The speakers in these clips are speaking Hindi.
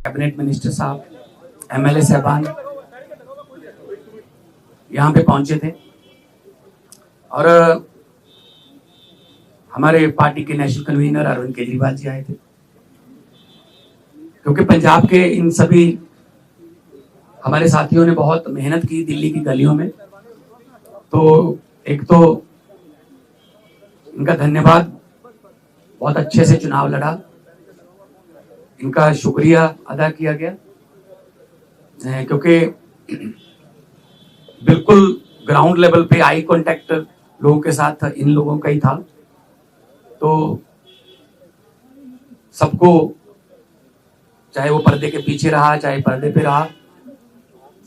कैबिनेट मिनिस्टर साहब, एमएलए साहबान यहाँ पे पहुंचे थे और हमारे पार्टी के नेशनल कन्वीनर अरविंद केजरीवाल जी आए थे, क्योंकि पंजाब के इन सभी हमारे साथियों ने बहुत मेहनत की दिल्ली की गलियों में। तो एक तो इनका धन्यवाद, बहुत अच्छे से चुनाव लड़ा, इनका शुक्रिया अदा किया गया, क्योंकि बिल्कुल ग्राउंड लेवल पे आई कांटेक्ट लोगों के साथ इन लोगों का ही था। तो सबको, चाहे वो पर्दे के पीछे रहा चाहे पर्दे पे रहा,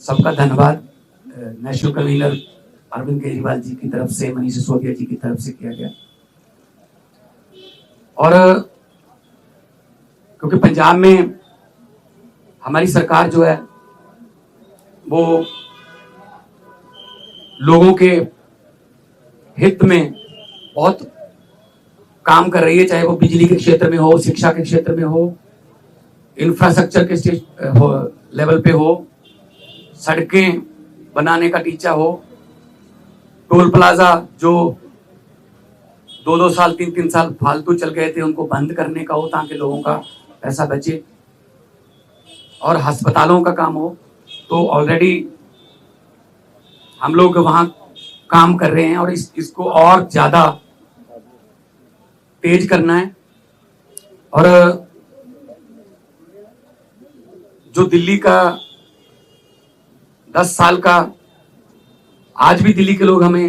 सबका धन्यवाद नेशनल कन्वीनर अरविंद केजरीवाल जी की तरफ से, मनीष सिसोदिया जी की तरफ से किया गया। और क्योंकि पंजाब में हमारी सरकार जो है वो लोगों के हित में बहुत काम कर रही है, चाहे वो बिजली के क्षेत्र में हो, शिक्षा के क्षेत्र में हो, इंफ्रास्ट्रक्चर के लेवल पे हो, सड़कें बनाने का टीचा हो, टोल प्लाजा जो 2-2 साल 3-3 साल फालतू चल गए थे उनको बंद करने का हो ताकि लोगों का पैसा बचे, और अस्पतालों का काम हो। तो ऑलरेडी हम लोग वहां काम कर रहे हैं और इसको और ज्यादा तेज करना है। और जो दिल्ली का 10 साल का, आज भी दिल्ली के लोग हमें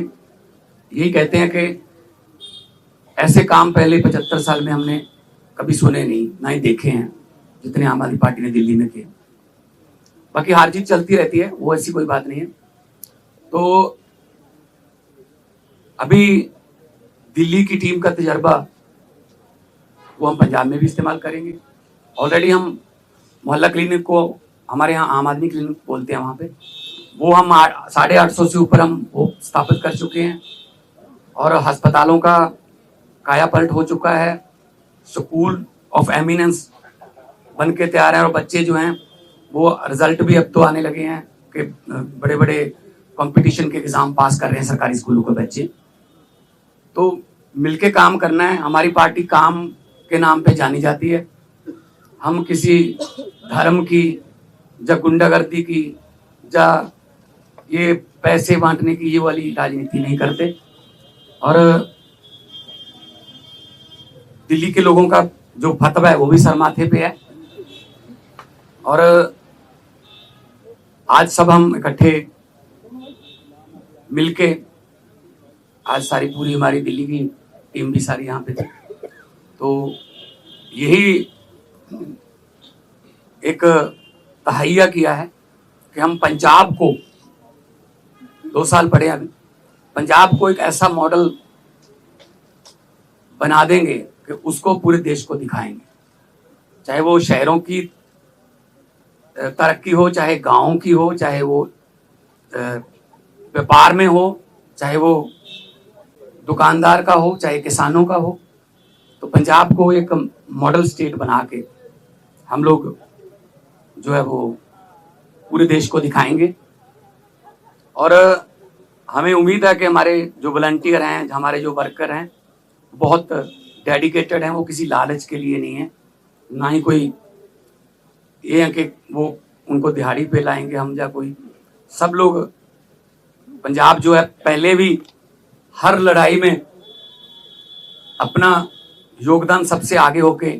यही कहते हैं कि ऐसे काम पहले 75 साल में हमने कभी सुने नहीं, ना ही देखे हैं जितने आम आदमी पार्टी ने दिल्ली में किए। बाकी हार जीत चलती रहती है, वो ऐसी कोई बात नहीं है। तो अभी दिल्ली की टीम का तजर्बा वो हम पंजाब में भी इस्तेमाल करेंगे। ऑलरेडी हम मोहल्ला क्लिनिक को, हमारे यहाँ आम आदमी क्लिनिक बोलते हैं, वहाँ पे वो हम 850 से ऊपर हम वो स्थापित कर चुके हैं और अस्पतालों का कायापलट हो चुका है। स्कूल ऑफ एमिनेंस बन के तैयार है और बच्चे जो हैं वो रिजल्ट भी अब तो आने लगे हैं कि बड़े बड़े कंपटीशन के एग्जाम पास कर रहे हैं सरकारी स्कूलों के बच्चे। तो मिलके काम करना है। हमारी पार्टी काम के नाम पे जानी जाती है। हम किसी धर्म की या गुंडागर्दी की या ये पैसे बांटने की ये वाली राजनीति नहीं करते। और दिल्ली के लोगों का जो फतवा है वो भी सर माथे पे है। और आज सब हम इकट्ठे मिलके, आज सारी पूरी हमारी दिल्ली की टीम भी सारी यहाँ पे थी, तो यही एक तहैया किया है कि हम पंजाब को, 2 साल पड़े अभी, पंजाब को एक ऐसा मॉडल बना देंगे कि उसको पूरे देश को दिखाएंगे। चाहे वो शहरों की तरक्की हो, चाहे गांवों की हो, चाहे वो व्यापार में हो, चाहे वो दुकानदार का हो, चाहे किसानों का हो। तो पंजाब को एक मॉडल स्टेट बना के हम लोग जो है वो पूरे देश को दिखाएंगे। और हमें उम्मीद है कि हमारे जो वॉलंटियर हैं, हमारे जो वर्कर हैं, बहुत डेडिकेटेड हैं। वो किसी लालच के लिए नहीं है, ना ही कोई ये है कि वो उनको दिहाड़ी पे लाएंगे हम या कोई। सब लोग, पंजाब जो है पहले भी हर लड़ाई में अपना योगदान सबसे आगे होके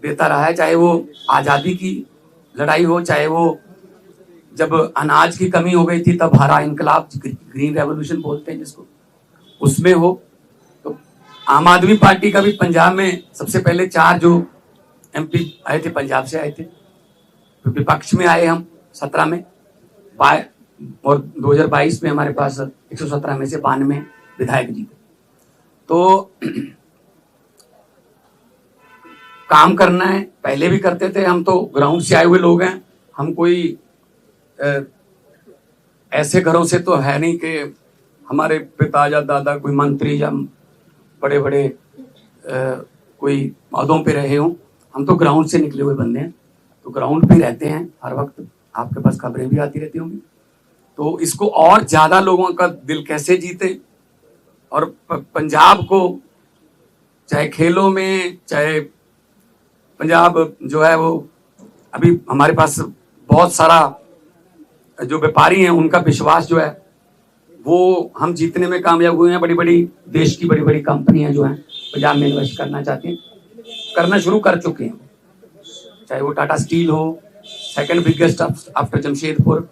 देता रहा है। चाहे वो आज़ादी की लड़ाई हो, चाहे वो जब अनाज की कमी हो गई थी तब हरा इनकलाब, ग्रीन रेवोल्यूशन बोलते हैं जिसको, उसमें हो। तो आम आदमी पार्टी का भी पंजाब में सबसे पहले 4 जो एमपी आए थे पंजाब से आए थे। विपक्ष में आए हम 17 में, और 2022 में हमारे पास 117 में से 92 विधायक जीते। तो काम करना है, पहले भी करते थे हम, तो ग्राउंड से आए हुए लोग हैं हम। कोई ऐसे घरों से तो है नहीं कि हमारे पिता या दादा कोई मंत्री या बड़े बड़े कोई पदों पे रहे हों। हम तो ग्राउंड से निकले हुए बंदे हैं। तो ग्राउंड पे रहते हैं हर वक्त, आपके पास खबरें भी आती रहती होंगी। तो इसको और ज्यादा लोगों का दिल कैसे जीते, और पंजाब को चाहे खेलों में, चाहे पंजाब जो है वो अभी हमारे पास बहुत सारा जो व्यापारी हैं उनका विश्वास जो है वो हम जीतने में कामयाब हुए हैं। बड़ी बड़ी देश की बड़ी बड़ी कंपनियां जो हैं पंजाब में इन्वेस्ट करना चाहती हैं, करना शुरू कर चुके हैं, चाहे वो टाटा स्टील हो, सेकंड बिगेस्ट आफ्टर जमशेदपुर,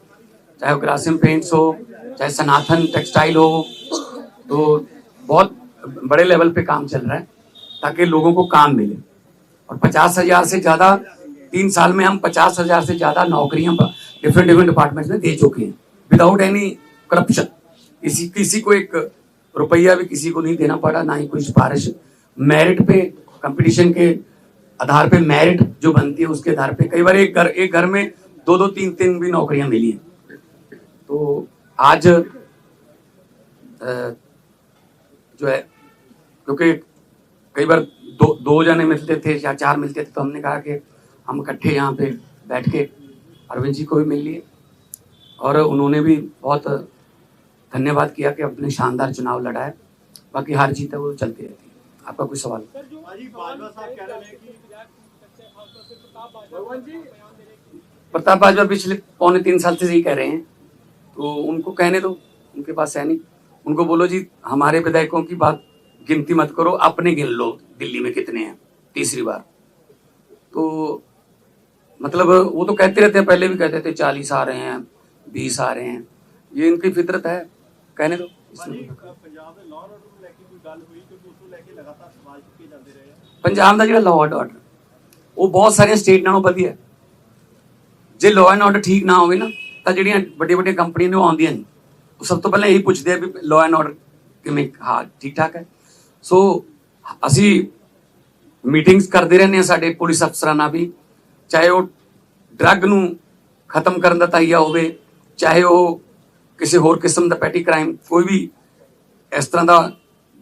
चाहे वो ग्रासिम पेंट्स हो, चाहे सनातन टेक्सटाइल हो। तो बहुत बड़े लेवल पे काम चल रहा है ताकि लोगों को काम मिले। और 50,000 से ज्यादा 3 साल में हम 50,000 से ज्यादा नौकरियां डिफरेंट डिफरेंट डिपार्टमेंट्स में दे चुके हैं विदाउट एनी करप्शन। किसी को एक रुपया भी किसी को नहीं देना पड़ा, ना ही कोई सिफारिश। मेरिट पे, कंपटीशन के आधार पे मेरिट जो बनती है उसके आधार पे कई बार एक घर में 2-2 3-3 भी नौकरियां मिली हैं। तो आज जो है, क्योंकि कई बार दो जने मिलते थे या 4 मिलते थे, तो हमने कहा कि हम इकट्ठे यहाँ पे बैठ के अरविंद जी को भी मिल लिए, और उन्होंने भी बहुत धन्यवाद किया कि अपने शानदार चुनाव लड़ा है। बाकी हार जीत है वो चलती रहती है। आपका कोई सवाल? प्रताप बाजवा पिछले 3.25 साल से यही कह रहे हैं, तो उनको कहने दो, उनके पास है नहीं। उनको बोलो जी हमारे विधायकों की बात गिनती मत करो, अपने गिन लो दिल्ली में कितने हैं तीसरी बार। तो मतलब वो तो कहते रहते हैं, पहले भी कहते थे 40 आ रहे हैं, 20 आ रहे हैं, ये इनकी फितरत है, कहने दो। पंजाब का जो लॉ एंड ऑर्डर वो बहुत सारे स्टेट नालों वधिया है। जे लॉ एंड ऑर्डर ठीक ना होवे ना तो ਜਿਹੜੀਆਂ ਵੱਡੀਆਂ ਕੰਪਨੀਆਂ ਨੇ ਉਹ ਆਉਂਦੀਆਂ ਨਹੀਂ, ਉਹ ਸਭ ਤੋਂ ਪਹਿਲਾਂ ਇਹੀ ਪੁੱਛਦੇ ਆ ਵੀ ਲॉ ਐਂਡ ਆਰਡਰ ਕਿਵੇਂ, ਹਾਂ ਠੀਕ ਠਾਕ ਹੈ। ਸੋ ਅਸੀਂ ਮੀਟਿੰਗਸ ਕਰਦੇ ਰਹਿੰਦੇ ਹਾਂ ਸਾਡੇ ਪੁਲਿਸ ਅਫਸਰਾਂ ਨਾਲ ਵੀ, ਚਾਹੇ ਉਹ ਡਰੱਗ ਨੂੰ ਖਤਮ ਕਰਨ ਦਾ ਤਾਈਆ ਹੋਵੇ, ਚਾਹੇ ਉਹ ਕਿਸੇ ਹੋਰ ਕਿਸਮ ਦਾ ਪੈਟੀ ਕ੍ਰਾਈਮ, ਕੋਈ ਵੀ ਇਸ ਤਰ੍ਹਾਂ ਦਾ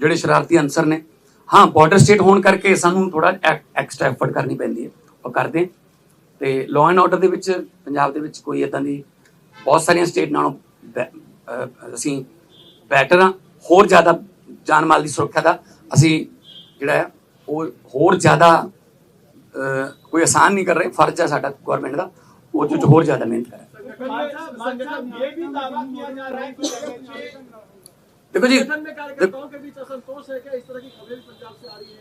ਜਿਹੜੇ ਸ਼ਰਾਰਤੀ ਅਨਸਰ ਨੇ। हाँ बॉर्डर स्टेट होने करके सानू थोड़ा एक्सट्रा एफर्ट करनी पैंदी है, और करते तो लॉ एंड ऑर्डर के पंजाब के कोई इदा की बहुत सारिया स्टेट नालों असी बैटर हाँ। होर ज़्यादा जान माल की सुरक्षा का असी जिहड़ा है वो होर ज़्यादा कोई आसान नहीं कर रहे, फर्ज है साडा गौरमेंट का वो होर ज़्यादा मेहनत करे। देखो जी,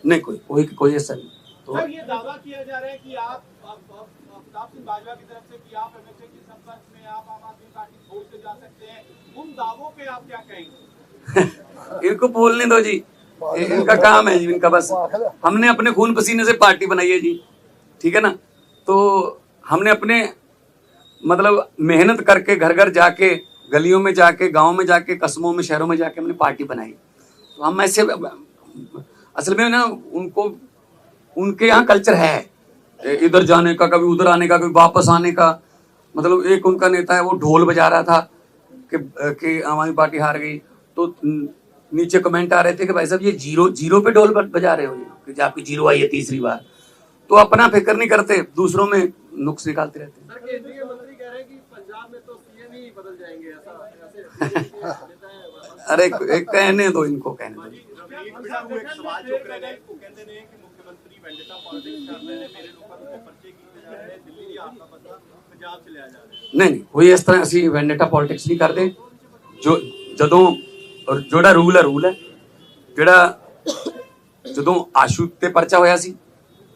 नहीं कोई ऐसा नहीं। तो सर ये दावा किया जा रहा है कि आप प्रताप सिंह बाजवा की तरफ से कि आप एमएचए के संपर्क में, आप आम आदमी पार्टी छोड़ के जा सकते हैं, उन दावों पे आप क्या कहेंगे? इनको बोलने दो जी, इनका काम है जी, इनका बस। हमने अपने खून पसीने से पार्टी बनाई है जी, ठीक है ना। तो हमने अपने मतलब मेहनत करके घर घर जाके, गलियों में जाके, गांव में जाके, कस्बों में, शहरों में जाके हमने पार्टी बनाई। तो हम ऐसे असल में ना उनको उनके यहाँ कल्चर है इधर जाने का, कभी उधर आने का, कभी वापस आने का। मतलब एक उनका नेता है वो ढोल बजा रहा था कि आम आदमी पार्टी हार गई, तो नीचे कमेंट आ रहे थे कि भाई साहब ये जीरो पे ढोल बजा रहे हो कि आपकी जीरो आई है तीसरी बार। तो अपना फिक्र नहीं करते, दूसरों में नुक्स निकालते रहते हैं। सर केंद्रीय मंत्री कह रहे हैं कि पंजाब में तो सीएम ही बदल जाएंगे, ऐसा अरे एक कहने दो, इनको कहने दो। नहीं कोई इस तरह असी वेंडेटा पॉलिटिक्स नहीं करते। जो जदों जोड़ा रूल है जोड़ा जदों आशू ते परचा होया सी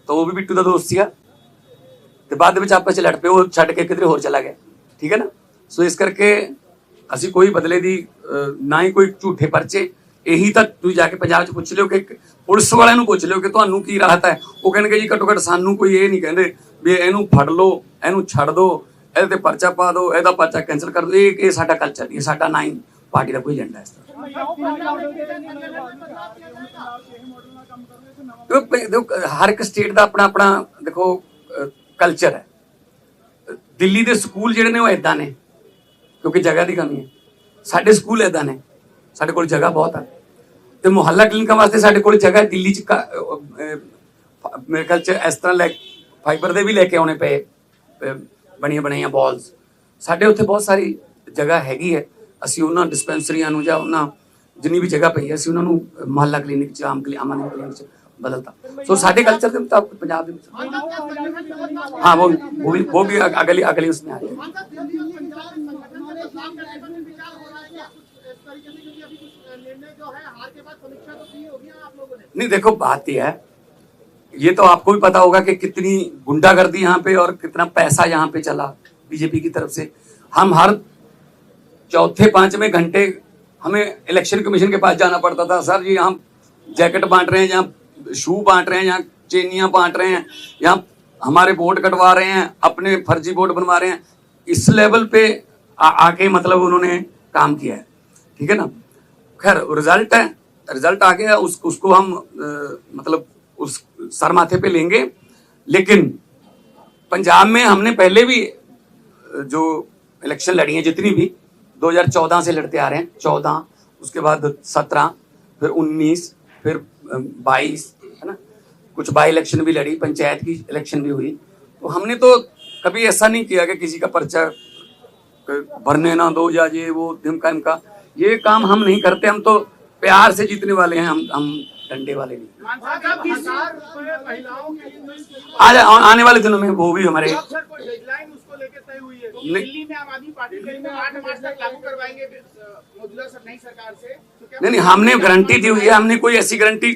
तो वो भी बिट्टू का दोस्त सीगा, ते बाद विच आपस च लड़ पे, वो छड्ड के किधरे होर चला गया, ठीक है ना। सो इस करके असी कोई बदले दी ना ही कोई झूठे परचे। यही तो तुसीं जाके पंजाब च पुछ लियो कि पुलिस वालिਆਂ ਨੂੰ ਪੁੱਛ ਲਿਓ कि ਤੁਹਾਨੂੰ ਕੀ ਰਾਹਤ है, वो कहणगे जी घट्टो घट्ट सानू कोई ये नहीं कहते भी ਇਹਨੂੰ फड़ लो, ਇਹਨੂੰ ਛੱਡ दो, ਇਹਦੇ ਤੇ परचा पा दो, ਇਹਦਾ परचा कैंसल कर दो। ये साडा कल्चर नहीं, साडा ना ही पार्टी का कोई एजेंडा है इस तरह। हर एक स्टेट का अपना अपना देखो कल्चर है। दिल्ली के स्कूल जिहड़े ने वो इदां ने क्योंकि जगह की कमी है। साडे स्कूल इदां ने, साडे कोल जगह बहुत है, तो मुहल्ला क्लिनिक वास्ते साडे कोल जगह दिल्ली च मेरे ख्याल च इस तरह फाइबर दे भी लेके आने पे ਬਣੀਆਂ ਬਣਾਈਆਂ ਬਾਲਸ। ਸਾਡੇ ਉੱਥੇ ਬਹੁਤ ਸਾਰੀ ਜਗ੍ਹਾ ਹੈਗੀ ਹੈ, ਅਸੀਂ ਉਹਨਾਂ ਡਿਸਪੈਂਸਰੀਆਂ ਨੂੰ ਜਾਂ ਉਹਨਾਂ ਜਿੰਨੀ ਵੀ ਜਗ੍ਹਾ ਪਈ ਹੈ ਅਸੀਂ ਉਹਨਾਂ ਨੂੰ ਮੁਹੱਲਾ ਕਲੀਨਿਕ 'ਚ ਆਮ ਕਲੀਨਿਕ 'ਚ ਬਦਲਤਾ। ਸੋ ਸਾਡੇ ਕਲਚਰ ਦੇ ਮੁਤਾਬਕ ਪੰਜਾਬ ਦੇ ਵਿੱਚ हाँ वो भी अगली उसमें आ जाएगा। नहीं देखो बात यह है, ये तो आपको भी पता होगा कि कितनी गुंडागर्दी यहाँ पे और कितना पैसा यहाँ पे चला बीजेपी की तरफ से। हम हर चौथे पांचवें घंटे हमें इलेक्शन कमीशन के पास जाना पड़ता था, सर जी हम जैकेट बांट रहे हैं, यहाँ शू बांट रहे हैं, यहाँ चेनियां बांट रहे हैं, यहाँ हमारे वोट कटवा रहे हैं, अपने फर्जी वोट बनवा रहे हैं। इस लेवल पे आके मतलब उन्होंने काम किया है, ठीक है ना। खैर रिजल्ट है, रिजल्ट आ गया, उसको हम मतलब उस सर माथे पे लेंगे। लेकिन पंजाब में हमने पहले भी जो इलेक्शन लड़ी है जितनी भी 2014 से लड़ते आ रहे हैं, 14 उसके बाद 17 फिर 19 फिर 22 है ना, कुछ बाई इलेक्शन भी लड़ी, पंचायत की इलेक्शन भी हुई। तो हमने तो कभी ऐसा नहीं किया कि किसी का पर्चा भरने ना दो या ये वो ढिमका इमका, ये काम हम नहीं करते। हम तो प्यार से जीतने वाले हैं, हम डंडे वाले नहीं। आज आने वाले दिनों में वो भी हमारे डेडलाइन उसको लेकर तय हुई है। दिल्ली में आम आदमी पार्टी 8 मार्च तक लागू करवाएंगे मौजूदा नई सरकार से। नहीं, हमने गारंटी दी हुई है, हमने कोई ऐसी गारंटी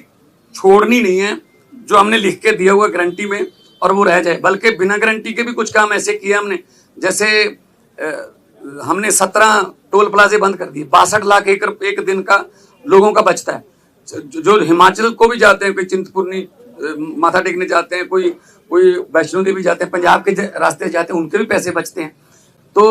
छोड़नी नहीं है जो हमने लिख के दिया हुआ गारंटी में और वो रह जाए। बल्कि बिना गारंटी के भी कुछ काम ऐसे किए हमने, जैसे हमने 17 टोल प्लाजे बंद कर दिए, 62 लाख एकड़ एक दिन का लोगों का बचता है। जो हिमाचल को भी जाते हैं, कोई चिंतपूर्णी माथा टेकने जाते हैं, कोई वैष्णो देवी जाते हैं, पंजाब के रास्ते जाते हैं, उनके भी पैसे बचते हैं। तो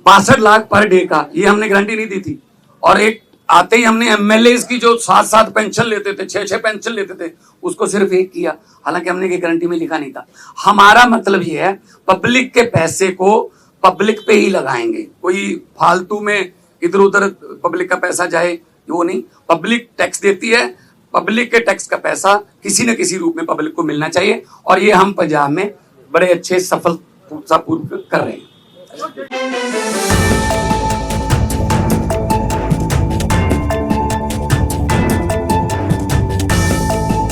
62 लाख पर डे का ये हमने गारंटी नहीं दी थी। और एक आते ही हमने एमएलए की जो 7 पेंशन लेते थे, 6 पेंशन लेते थे, उसको सिर्फ एक किया, हालांकि हमने ये गारंटी में लिखा नहीं था। हमारा मतलब ये है पब्लिक के पैसे को पब्लिक पे ही लगाएंगे, कोई फालतू में इधर उधर पब्लिक का पैसा जाए वो नहीं। पब्लिक टैक्स देती है, पब्लिक के टैक्स का पैसा किसी न किसी रूप में पब्लिक को मिलना चाहिए, और ये हम पंजाब में बड़े अच्छे सफलतापूर्वक कर रहे हैं।